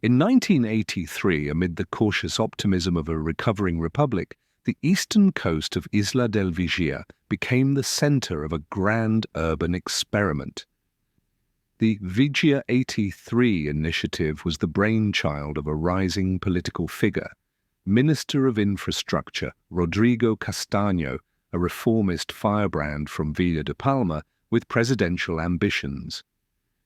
In 1983, amid the cautious optimism of a recovering republic, the eastern coast of Isla del Vigía became the center of a grand urban experiment. The Vigía 83 initiative was the brainchild of a rising political figure, Minister of Infrastructure Rodrigo Castaño, a reformist firebrand from Villa de Palma with presidential ambitions.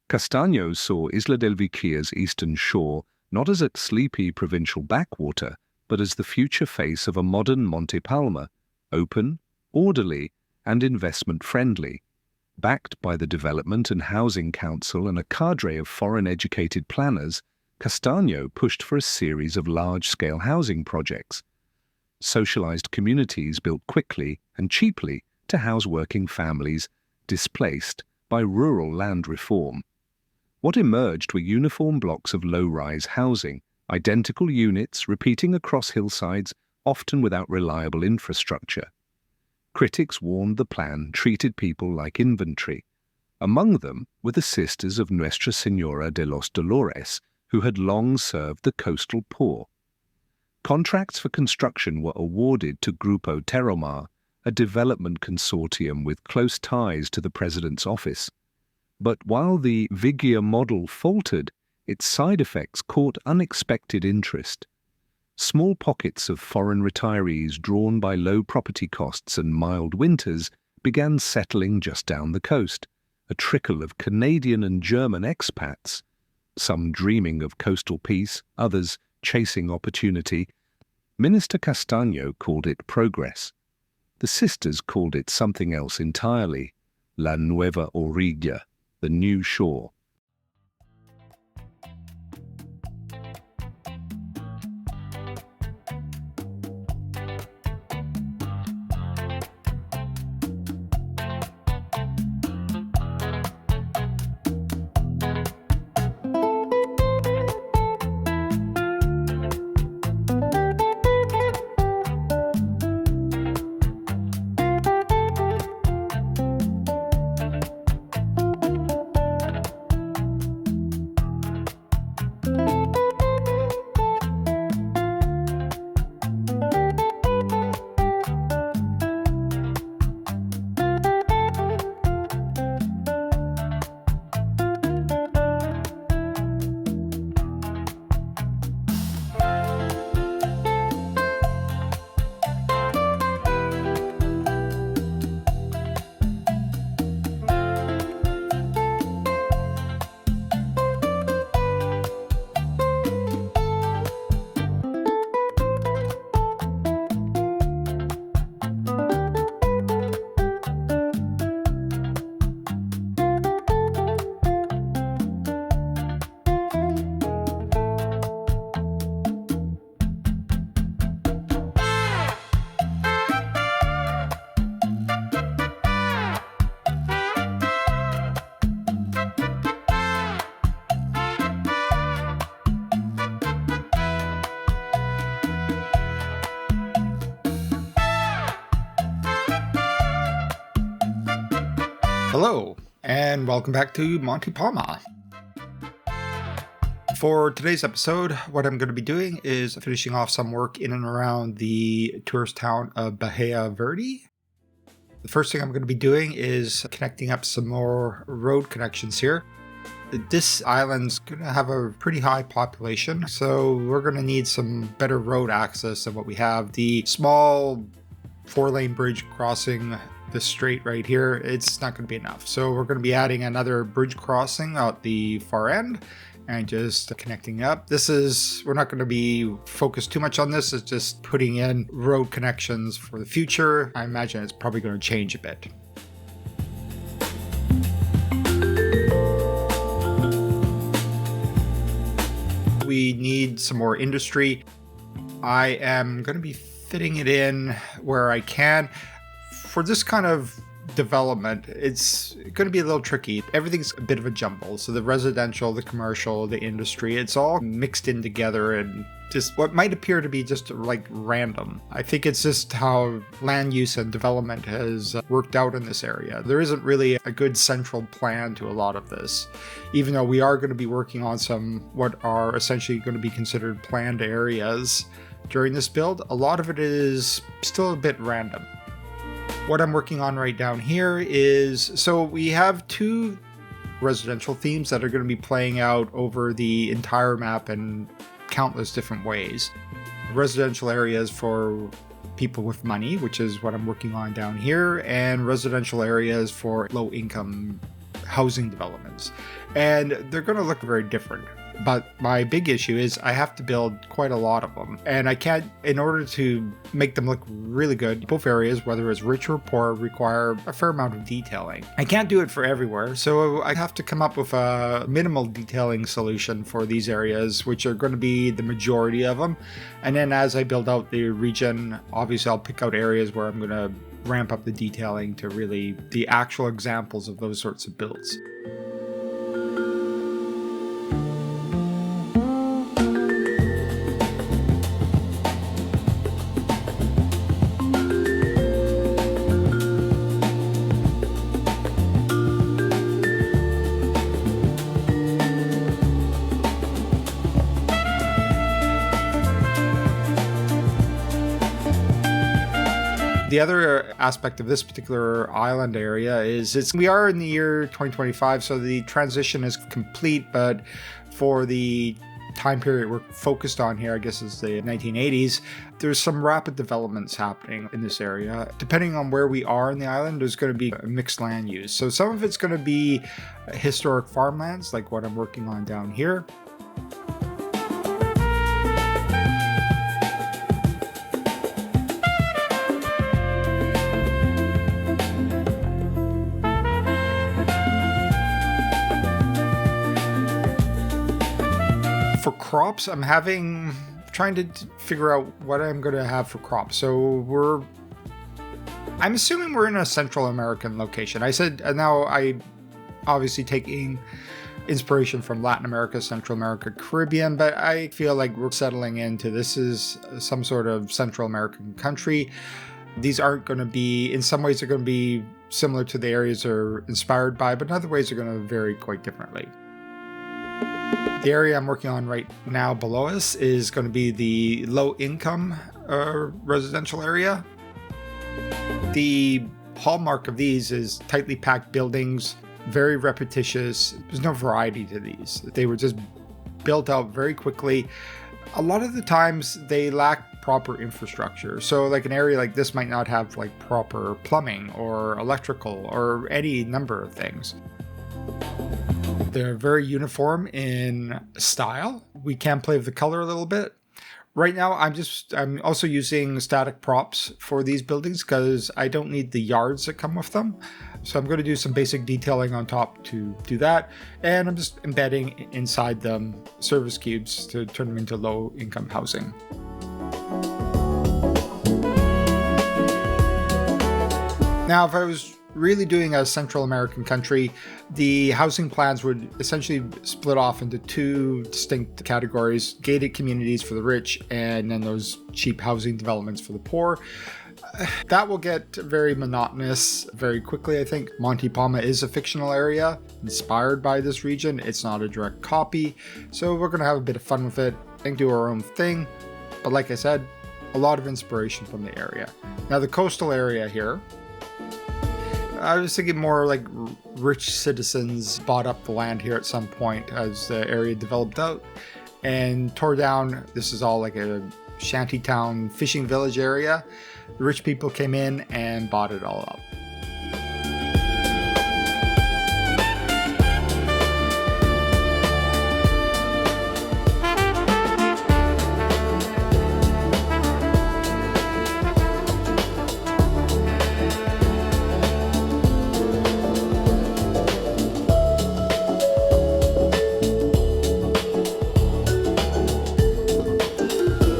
Castaño saw Isla del Vigía's eastern shore not as a sleepy provincial backwater, but as the future face of a modern Monte Palma, open, orderly, and investment-friendly. Backed by the Development and Housing Council and a cadre of foreign-educated planners, Castaño pushed for a series of large-scale housing projects. Socialized communities built quickly and cheaply to house working families displaced by rural land reform. What emerged were uniform blocks of low-rise housing, identical units repeating across hillsides, often without reliable infrastructure. Critics warned the plan treated people like inventory. Among them were the Sisters of Nuestra Señora de los Dolores, who had long served the coastal poor. Contracts for construction were awarded to Grupo Terromar, a development consortium with close ties to the president's office. But while the Vigía model faltered, its side effects caught unexpected interest. Small pockets of foreign retirees drawn by low property costs and mild winters began settling just down the coast, a trickle of Canadian and German expats, some dreaming of coastal peace, others chasing opportunity. Minister Castaño called it progress. The sisters called it something else entirely, La Nueva Orilla, the new shore. Hello, and welcome back to Monte Palma. For today's episode, what I'm going to be doing is finishing off some work in and around the tourist town of Bahia, Verdi. The first thing I'm going to be doing is connecting up some more road connections here. This island's going to have a pretty high population, so we're going to need some better road access than what we have. The small 4-lane bridge crossing the strait right here, it's not going to be enough. So we're going to be adding another bridge crossing at the far end and just connecting up. We're not going to be focused too much on this. It's just putting in road connections for the future. I imagine it's probably going to change a bit. We need some more industry. I am going to be fitting it in where I can. For this kind of development, it's going to be a little tricky. Everything's a bit of a jumble. So the residential, the commercial, the industry, it's all mixed in together, and just what might appear to be just like random. I think it's just how land use and development has worked out in this area. There isn't really a good central plan to a lot of this, even though we are going to be working on some what are essentially going to be considered planned areas during this build. A lot of it is still a bit random. What I'm working on right down here is, so we have two residential themes that are going to be playing out over the entire map in countless different ways. Residential areas for people with money, which is what I'm working on down here, and residential areas for low-income housing developments. And they're going to look very different. But my big issue is I have to build quite a lot of them. And I can't, in order to make them look really good, both areas, whether it's rich or poor, require a fair amount of detailing. I can't do it for everywhere, so I have to come up with a minimal detailing solution for these areas, which are going to be the majority of them. And then as I build out the region, obviously I'll pick out areas where I'm going to ramp up the detailing to really the actual examples of those sorts of builds. The other aspect of this particular island area is we are in the year 2025, so the transition is complete, but for the time period we're focused on here, I guess is the 1980s, there's some rapid developments happening in this area. Depending on where we are in the island, there's going to be a mixed land use. So some of it's going to be historic farmlands, like what I'm working on down here. For crops, I'm trying to figure out what I'm going to have for crops. So I'm assuming we're in a Central American location. I said, now I obviously taking inspiration from Latin America, Central America, Caribbean, but I feel like we're settling into this is some sort of Central American country. These aren't going to be, in some ways they're going to be similar to the areas they're inspired by, but in other ways they're going to vary quite differently. The area I'm working on right now below us is going to be the low-income residential area. The hallmark of these is tightly packed buildings, very repetitious. There's no variety to these. They were just built out very quickly. A lot of the times they lack proper infrastructure. So like an area like this might not have like proper plumbing or electrical or any number of things. They're very uniform in style. We can play with the color a little bit. Right now, I'm also using static props for these buildings because I don't need the yards that come with them. So I'm going to do some basic detailing on top to do that. And I'm just embedding inside them service cubes to turn them into low-income housing. Now, if I was really doing a Central American country, the housing plans would essentially split off into two distinct categories: gated communities for the rich and then those cheap housing developments for the poor. That will get very monotonous very quickly, I think. Monte Palma is a fictional area inspired by this region. It's not a direct copy, so we're going to have a bit of fun with it and do our own thing. But like I said, a lot of inspiration from the area. Now the coastal area here, I was thinking more like rich citizens bought up the land here at some point as the area developed out and tore down. This is all like a shantytown fishing village area. The rich people came in and bought it all up.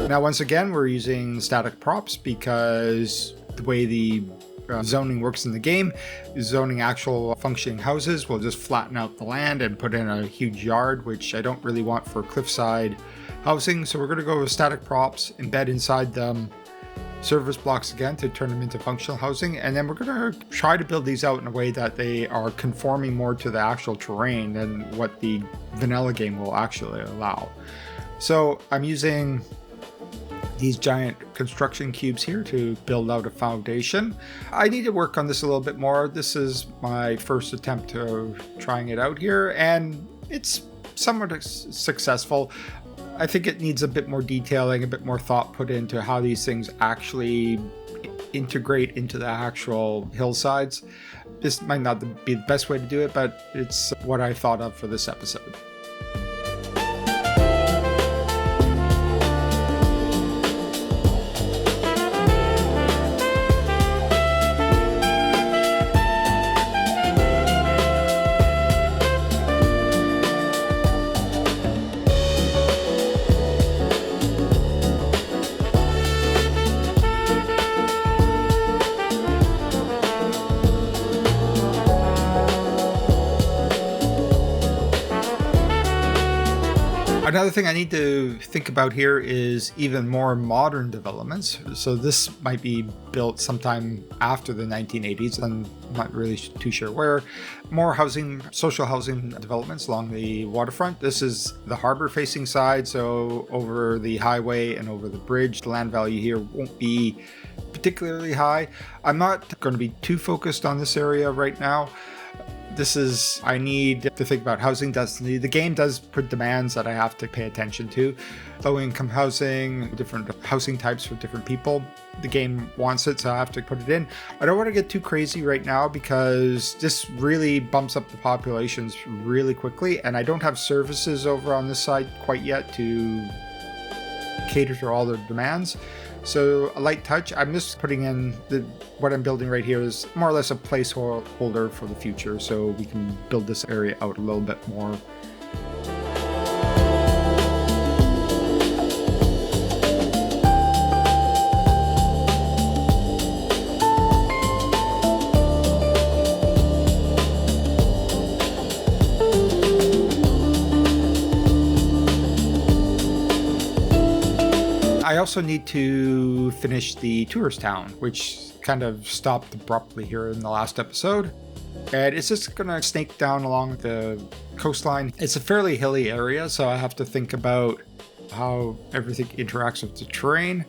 Now, once again, we're using static props because the way the zoning works in the game, zoning actual functioning houses will just flatten out the land and put in a huge yard, which I don't really want for cliffside housing. So we're going to go with static props, embed inside them service blocks again to turn them into functional housing. And then we're going to try to build these out in a way that they are conforming more to the actual terrain than what the vanilla game will actually allow. So I'm using these giant construction cubes here to build out a foundation. I need to work on this a little bit more. This is my first attempt to trying it out here, and it's somewhat successful. I think it needs a bit more detailing, a bit more thought put into how these things actually integrate into the actual hillsides. This might not be the best way to do it, but it's what I thought of for this episode. Another thing I need to think about here is even more modern developments. So this might be built sometime after the 1980s. I'm not really too sure where. More housing, social housing developments along the waterfront. This is the harbor facing side. So over the highway and over the bridge, the land value here won't be particularly high. I'm not going to be too focused on this area right now. I need to think about housing density. The game does put demands that I have to pay attention to. Low income housing, different housing types for different people. The game wants it, so I have to put it in. I don't want to get too crazy right now because this really bumps up the populations really quickly, and I don't have services over on this side quite yet to cater to all the demands. So a light touch. I'm just putting in what I'm building right here is more or less a placeholder for the future, so we can build this area out a little bit more. I also need to finish the tourist town, which kind of stopped abruptly here in the last episode. And it's just going to snake down along the coastline. It's a fairly hilly area, so I have to think about how everything interacts with the terrain.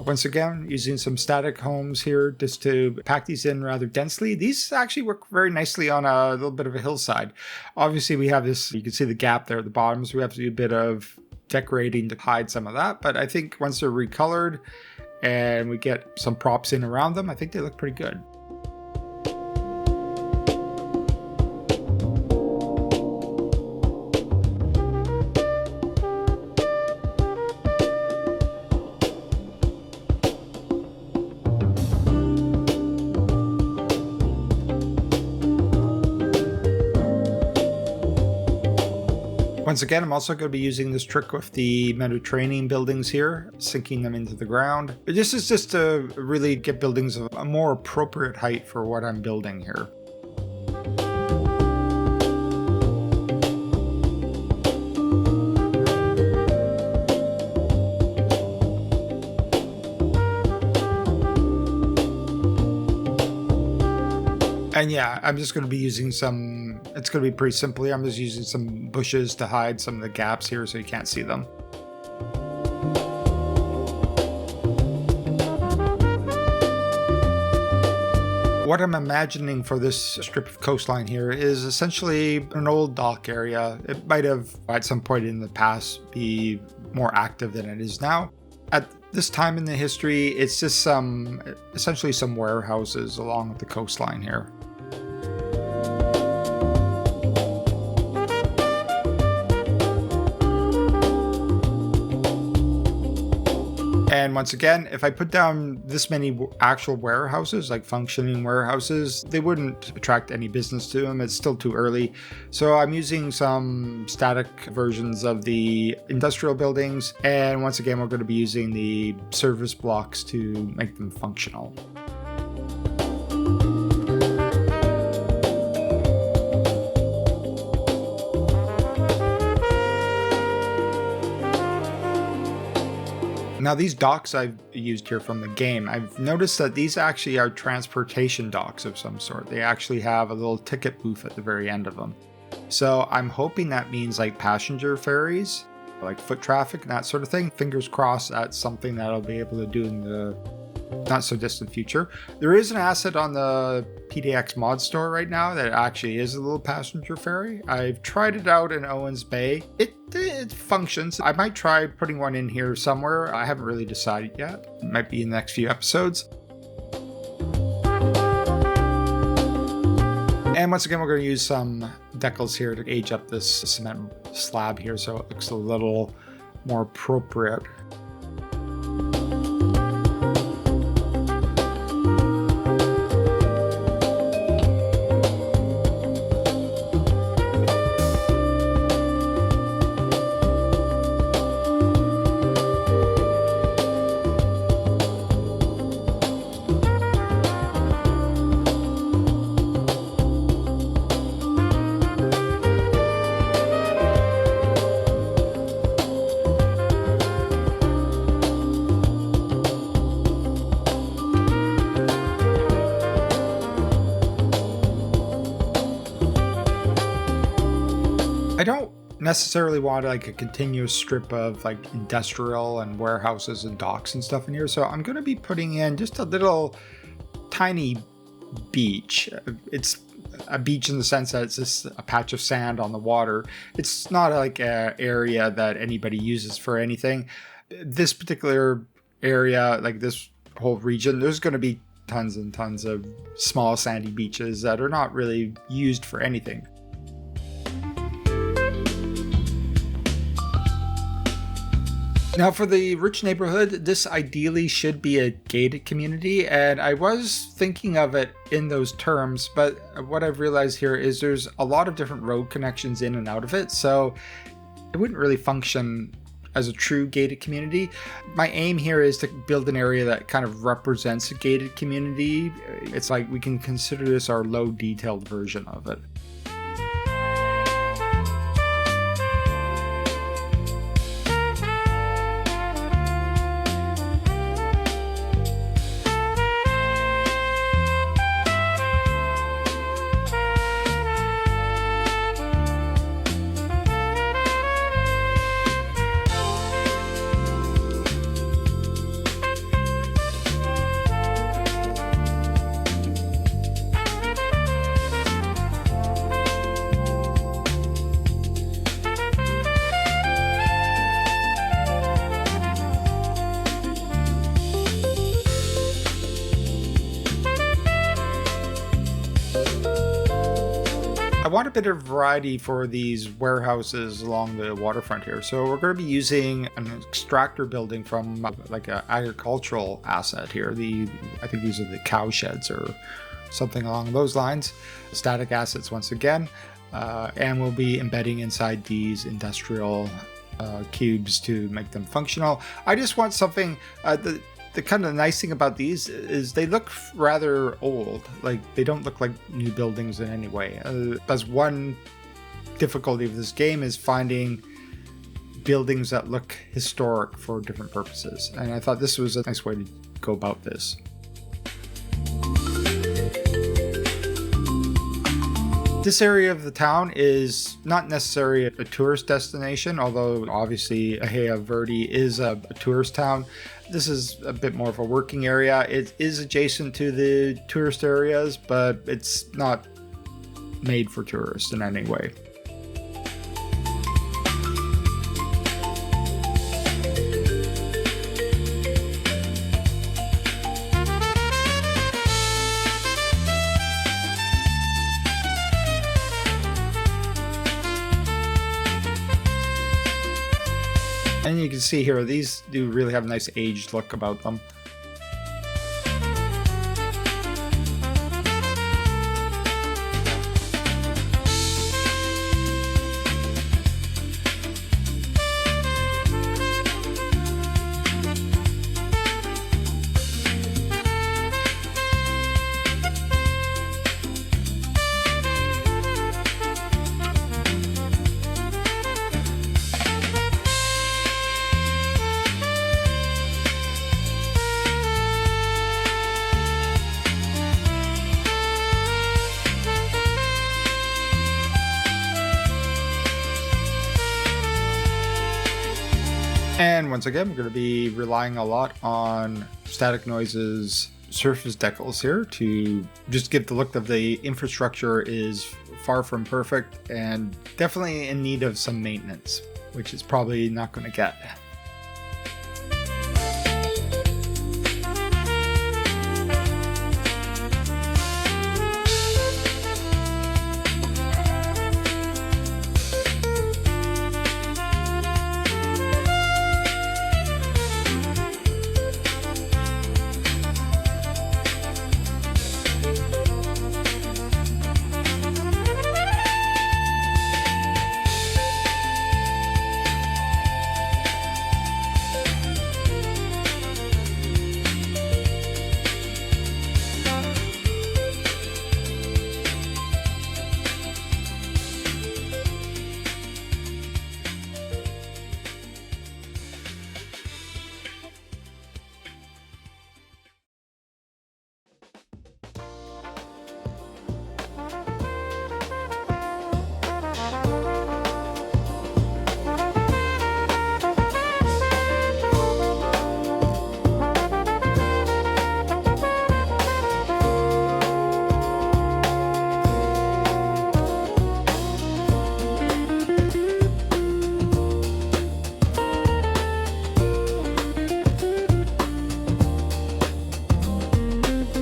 Once again, using some static homes here just to pack these in rather densely. These actually work very nicely on a little bit of a hillside. Obviously, we have this, you can see the gap there at the bottom, so we have to do a bit of decorating to hide some of that. But I think once they're recolored and we get some props in around them, I think they look pretty good. Once again, I'm also going to be using this trick with the Mediterranean buildings here, sinking them into the ground. This is just to really get buildings of a more appropriate height for what I'm building here. And yeah, I'm just going to be using it's going to be pretty simple. I'm just using some bushes to hide some of the gaps here so you can't see them. What I'm imagining for this strip of coastline here is essentially an old dock area. It might have at some point in the past be more active than it is now. At this time in the history, it's just essentially some warehouses along the coastline here. And once again, if I put down this many actual warehouses, like functioning warehouses, they wouldn't attract any business to them. It's still too early. So I'm using some static versions of the industrial buildings. And once again, we're going to be using the service blocks to make them functional. Now, these docks I've used here from the game, I've noticed that these actually are transportation docks of some sort. They actually have a little ticket booth at the very end of them. So I'm hoping that means like passenger ferries, like foot traffic and that sort of thing. Fingers crossed that's something that I'll be able to do in the not so distant future. There is an asset on the PDX mod store right now that actually is a little passenger ferry. I've tried it out in Owens Bay. It functions. I might try putting one in here somewhere. I haven't really decided yet. It might be in the next few episodes. And once again, we're going to use some decals here to age up this cement slab here so it looks a little more appropriate. I don't necessarily want like a continuous strip of like industrial and warehouses and docks and stuff in here. So I'm going to be putting in just a little tiny beach. It's a beach in the sense that it's just a patch of sand on the water. It's not like an area that anybody uses for anything. This particular area, like this whole region, there's going to be tons and tons of small sandy beaches that are not really used for anything. Now for the rich neighborhood, this ideally should be a gated community, and I was thinking of it in those terms, but what I've realized here is there's a lot of different road connections in and out of it, so it wouldn't really function as a true gated community. My aim here is to build an area that kind of represents a gated community. It's like we can consider this our low detailed version of it. I want a bit of variety for these warehouses along the waterfront here. So we're going to be using an extractor building from like an agricultural asset here. I think these are the cow sheds or something along those lines. Static assets once again. And we'll be embedding inside these industrial cubes to make them functional. I just want something, the kind of nice thing about these is they look rather old. Like they don't look like new buildings in any way. That's one difficulty of this game, is finding buildings that look historic for different purposes. And I thought this was a nice way to go about this. This area of the town is not necessarily a tourist destination, although obviously Bahia Verdi is a tourist town. This is a bit more of a working area. It is adjacent to the tourist areas, but it's not made for tourists in any way. And you can see here, these do really have a nice aged look about them. And once again, we're going to be relying a lot on static noises, surface decals here to just give the look of the infrastructure is far from perfect and definitely in need of some maintenance, which is probably not going to get.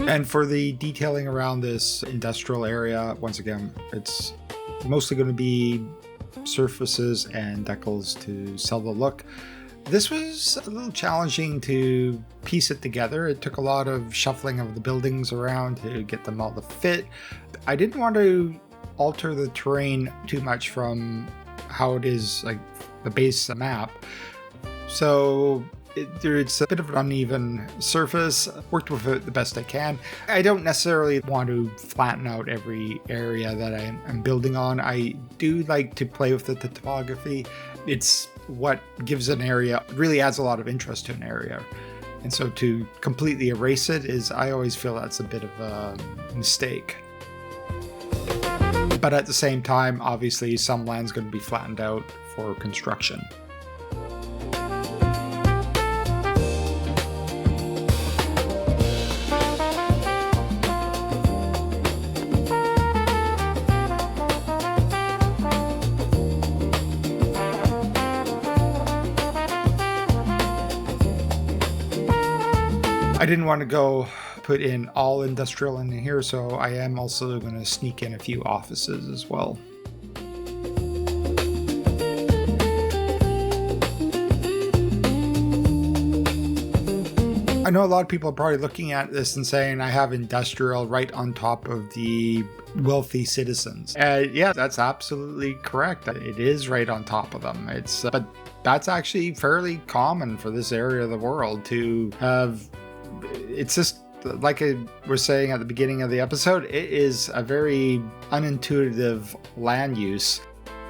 And for the detailing around this industrial area, once again, it's mostly going to be surfaces and decals to sell the look. This was a little challenging to piece it together. It took a lot of shuffling of the buildings around to get them all to fit. I didn't want to alter the terrain too much from how it is, like the base map. So it's a bit of an uneven surface. Worked with it the best I can. I don't necessarily want to flatten out every area that I'm building on. I do like to play with the topography. It's what gives an area, really adds a lot of interest to an area. And so to completely erase it I always feel that's a bit of a mistake. But at the same time, obviously some land's going to be flattened out for construction. I didn't want to go put in all industrial in here, so I am also going to sneak in a few offices as well. I know a lot of people are probably looking at this and saying I have industrial right on top of the wealthy citizens. Yeah, that's absolutely correct. It is right on top of them. But that's actually fairly common for this area of the world to have. It's just like I was saying at the beginning of the episode, it is a very unintuitive land use.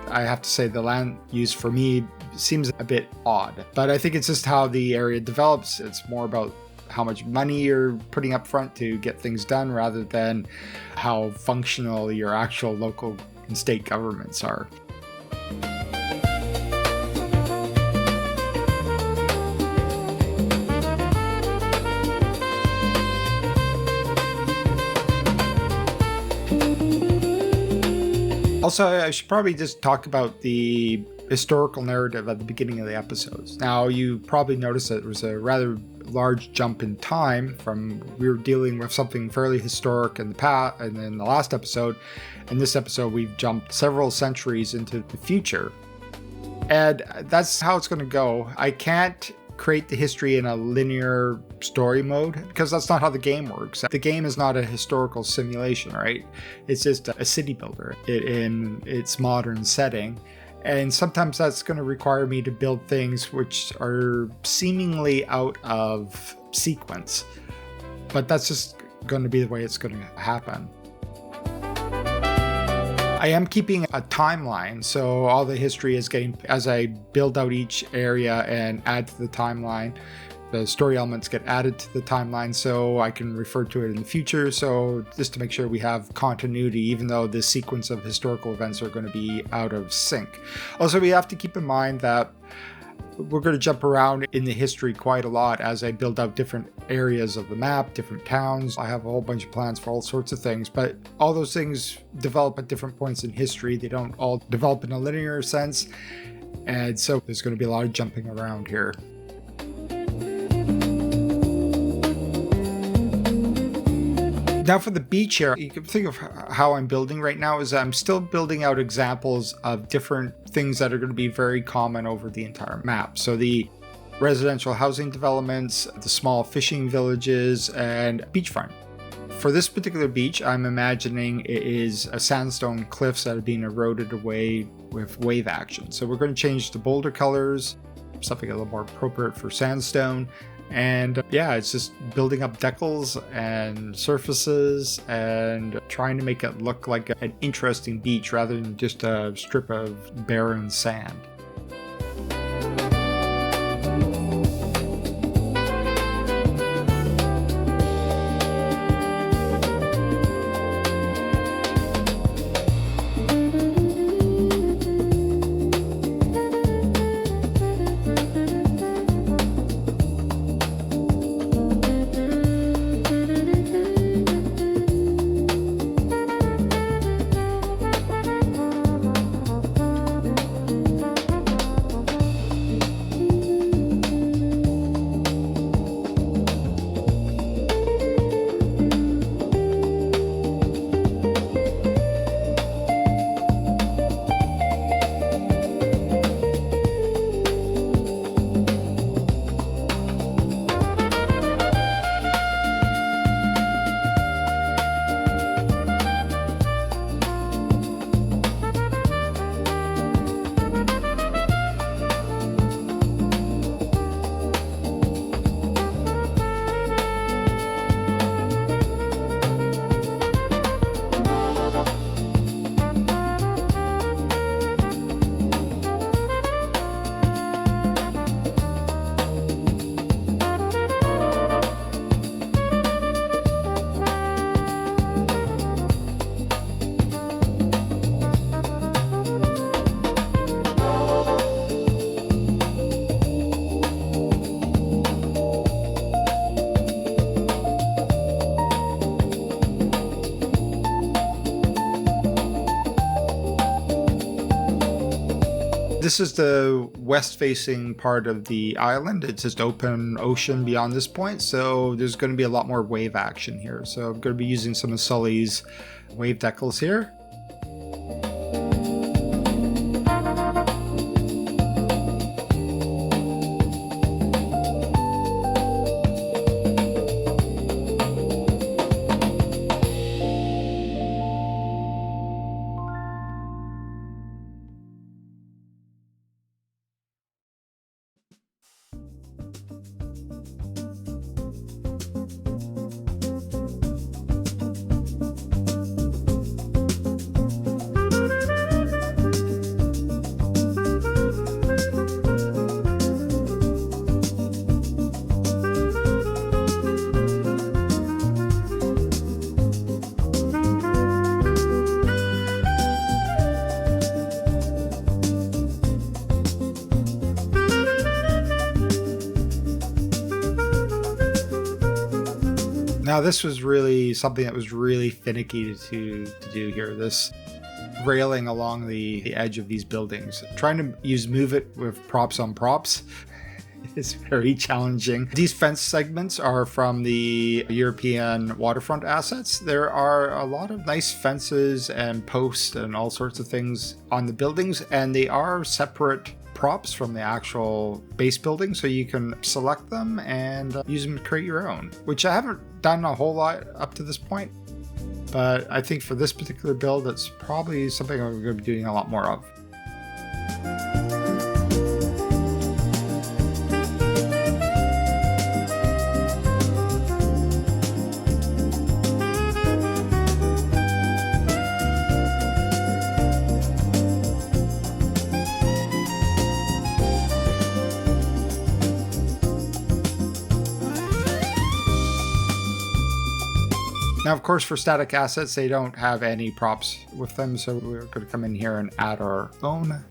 I have to say the land use for me seems a bit odd, but I think it's just how the area develops. It's more about how much money you're putting up front to get things done rather than how functional your actual local and state governments are. Also, I should probably just talk about the historical narrative at the beginning of the episodes. Now, you probably noticed that there was a rather large jump in time from we were dealing with something fairly historic in the past, and then the last episode. In this episode, we've jumped several centuries into the future. And that's how it's going to go. I can't create the history in a linear story mode because that's not how the game works. The game is not a historical simulation, right? It's just a city builder in its modern setting. And sometimes that's going to require me to build things which are seemingly out of sequence. But that's just going to be the way it's going to happen. I am keeping a timeline, so all the history is getting, as I build out each area and add to the timeline, the story elements get added to the timeline so I can refer to it in the future. So just to make sure we have continuity, even though this sequence of historical events are going to be out of sync. Also, we have to keep in mind that We're going to jump around in the history quite a lot as I build out different areas of the map, different towns. I have a whole bunch of plans for all sorts of things, but all those things develop at different points in history. They don't all develop in a linear sense. And so there's going to be a lot of jumping around here. Now for the beach here, you can think of how I'm building right now is I'm still building out examples of different things that are going to be very common over the entire map. So the residential housing developments, the small fishing villages, and beachfront. For this particular beach, I'm imagining it is a sandstone cliffs that are being eroded away with wave action. So we're going to change the boulder colors, something a little more appropriate for sandstone. And yeah, it's just building up decals and surfaces and trying to make it look like an interesting beach rather than just a strip of barren sand. This is the west-facing part of the island. It's just open ocean beyond this point, so there's going to be a lot more wave action here. So I'm going to be using some of Sully's wave decals here. Now this was really something that was really finicky to do here. This railing along the edge of these buildings. Trying to move it with props on props is very challenging. These fence segments are from the European waterfront assets. There are a lot of nice fences and posts and all sorts of things on the buildings, and they are separate props from the actual base building, so you can select them and use them to create your own, which I haven't done a whole lot up to this point, but I think for this particular build, it's probably something I'm going to be doing a lot more of. Now, of course, for static assets, they don't have any props with them, so we're going to come in here and add our own.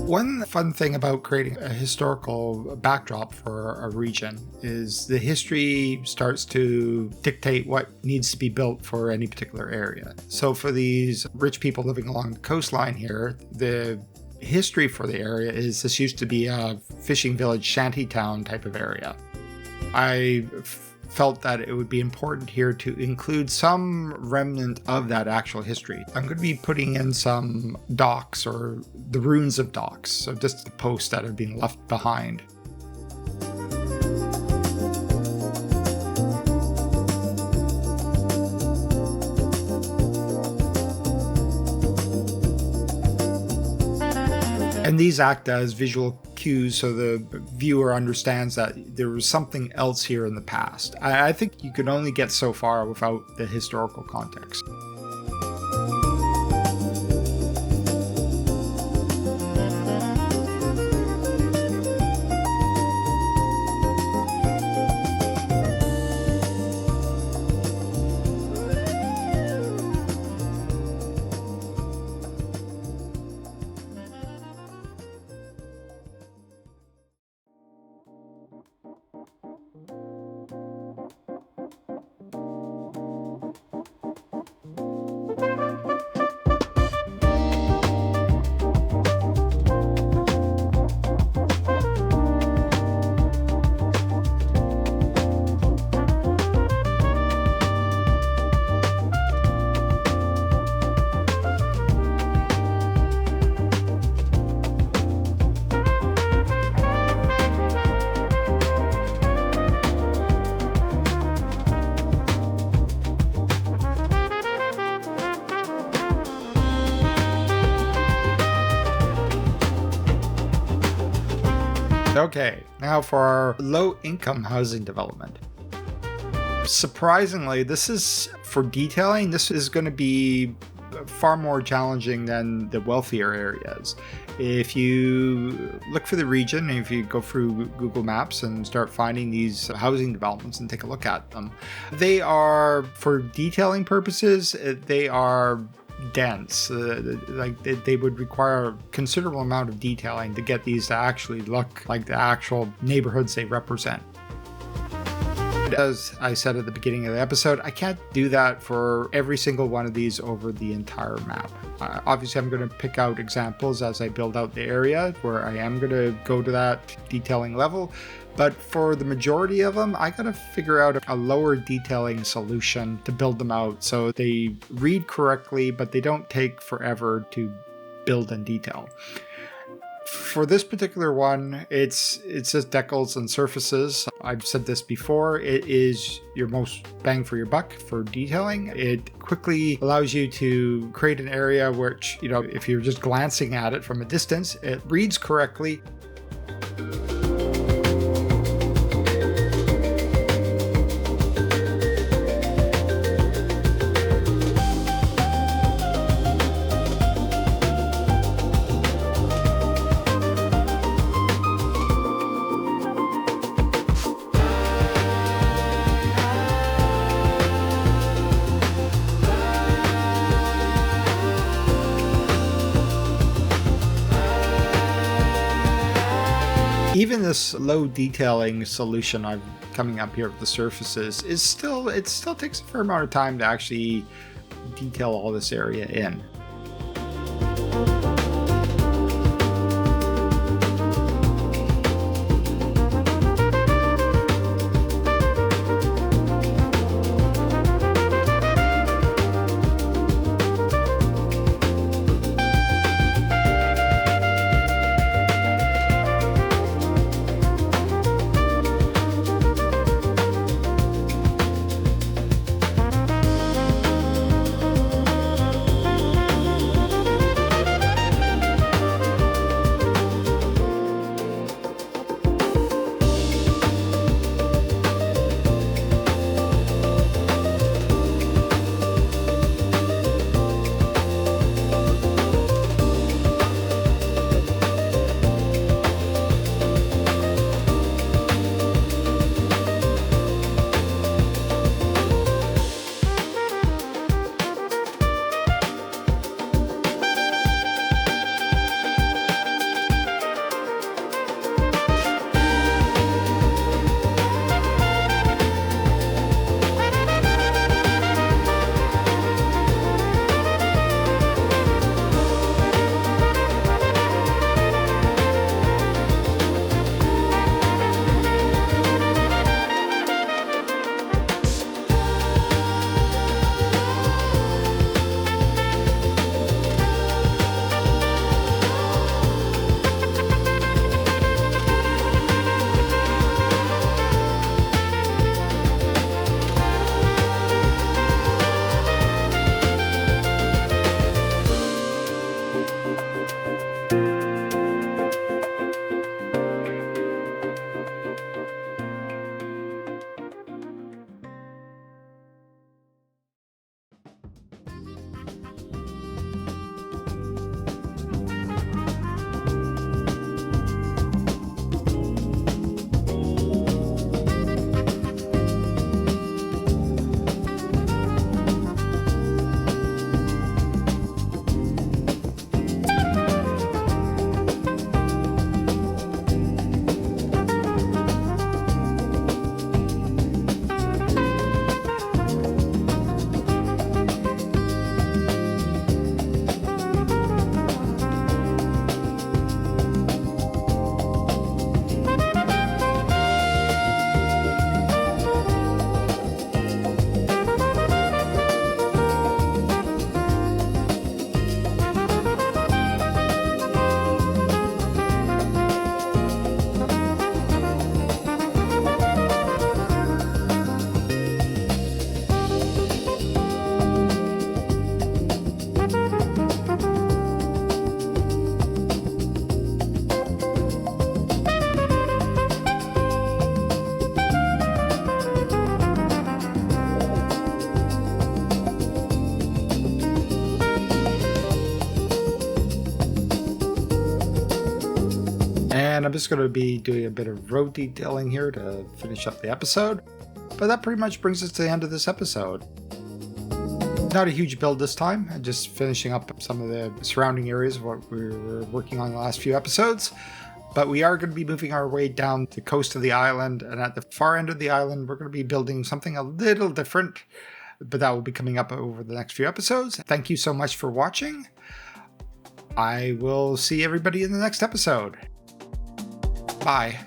One fun thing about creating a historical backdrop for a region is the history starts to dictate what needs to be built for any particular area. So for these rich people living along the coastline here, the history for the area is this used to be a fishing village shanty town type of area. I felt that it would be important here to include some remnant of that actual history. I'm going to be putting in some docks or the ruins of docks, so just the posts that have been left behind. And these act as visual cues so the viewer understands that there was something else here in the past. I think you can only get so far without the historical context. Okay, now for our low-income housing development. Surprisingly, this is for detailing, this is going to be far more challenging than the wealthier areas. If you look for the region, if you go through Google Maps and start finding these housing developments and take a look at them, they are, for detailing purposes, they are dense. They would require a considerable amount of detailing to get these to actually look like the actual neighborhoods they represent. As I said at the beginning of the episode, I can't do that for every single one of these over the entire map. Obviously, I'm going to pick out examples as I build out the area where I am going to go to that detailing level. But for the majority of them, I got to figure out a lower detailing solution to build them out so they read correctly, but they don't take forever to build and detail. For this particular one, it's just decals and surfaces. I've said this before, it is your most bang for your buck for detailing. It quickly allows you to create an area which, if you're just glancing at it from a distance, it reads correctly. Even this low detailing solution I'm coming up here with the surfaces it still takes a fair amount of time to actually detail all this area in. And I'm just going to be doing a bit of road detailing here to finish up the episode. But that pretty much brings us to the end of this episode. Not a huge build this time, just finishing up some of the surrounding areas of what we were working on the last few episodes. But we are going to be moving our way down the coast of the island, and at the far end of the island, we're going to be building something a little different, but that will be coming up over the next few episodes. Thank you so much for watching. I will see everybody in the next episode. Bye.